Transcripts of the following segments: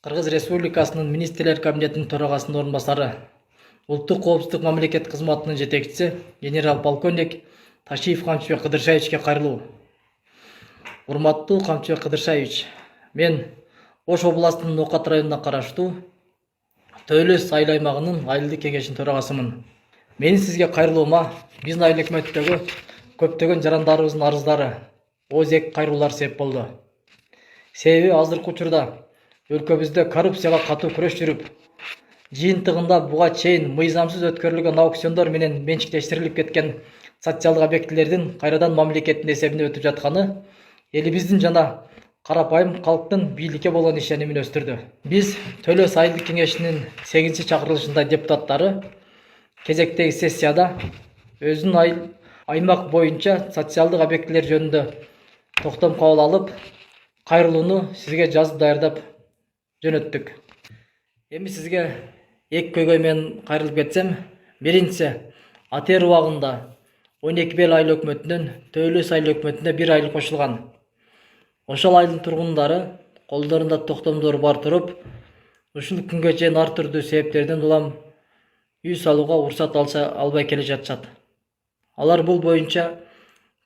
Кыргыз Республикасынын Министрлер Кабинетинин төрагасынын орун басары, Улуттук коопсуздук мамлекеттик кызматынын жетекчиси генерал-полковник Ташиев Камчыбек Кыдыршаевичке кайрылуу. Урматтуу Камчыбек Кыдыршаевич, мен Ош областынын Ноокат районуна караштуу Төлөс айыл аймагынын айылдык кеңешинин төрагасымын. Менин сизге кайрылуума биздин айыл өкмөттөгү көптөгөн жарандарыбыздын арыздары, озек кайрылуулар себеп болду. Себеби азыркы учурда өлкөбүздө коррупцияга катуу күрөш жүрүп, жыйынтыгында буга чейин мыйзамсыз өткөрүлгөн аукциондор менен менчиктештирилип кеткен социалдык объектилердин кайрадан мамлекеттин эсебине өтүп жатканы элибиздин жана карапайым калктын бийликке болгон ишенимин өстүрдү. Биз Төлөс айылдык кеңешинин 8-чакырылышында депутаттары кезектеги сессияда өзүнүн аймак боюнча социалдык объектилер жөнүндө токтом кабыл алып, кайрылууну сизге жазып даярдап жөнөттүк. Эми сизге эки көйгөй менен кайрылып кетсем, биринчиси АТР убагында 12 бел айыл өкмөтүнөн Төлөс айыл өкмөтүнө бир айыл кошулган. Ошол айылдын тургундары колдорунда токтомдор бар туруп, ушул күнгө чейин ар түрдүү себептерден улам үй салууга уруксат албай келе жатышат. Алар бул боюнча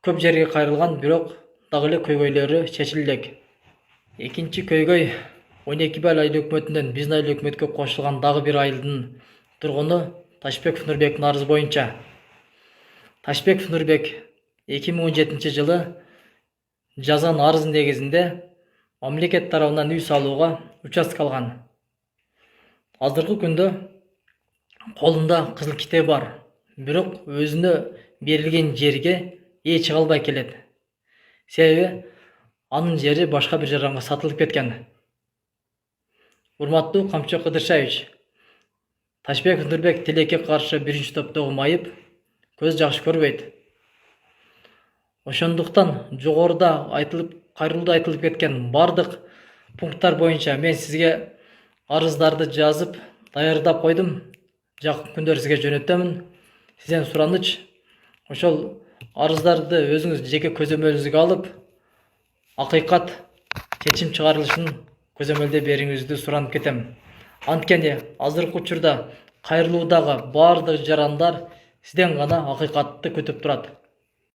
көп жерге кайрылган, бирок дагы эле көйгөйлөрү чечиле элек. Экинчи көйгөй 12 бел айыл өкмөтүнөн биздин айыл өкмөткө кошулган дагы бир айылдын тургуну Ташбеков Нурбектин арызы боюнча. Ташбеков Нурбек 2017 жылы жазган арыз негизинде мамлекет тарабынан үй салууга участка алган. Азыркы күндө колунда кызыл китеби бар, бирок өзүнө берилген жерге ээ чыга албай келет. Себеби анын жери башка бир жаранга сатылып кеткен. Урматтуу Камчыбек Кыдыршаевич, Ташбеков Нурбек тилекке каршы биринчи топтогу майып, көз жакшы көрбөйт. Ошондуктан жогоруда кайрылууда айтылып кеткен бардык пункттар боюнча мен сизге арыздарды жазып даярдап койдум. Жакын күндөрү сизге жөнөтөмүн. Сизден сураныч, ошол арыздарды өзүңүз жеке көзөмөлүңүзгө алып, акыйкат чечим чыгарылышын көзөмөлдөй бериңизди суранып кетем. Анткени азыркы учурда кайрылуудагы бардык жарандар сизден гана акыйкатты күтүп турат.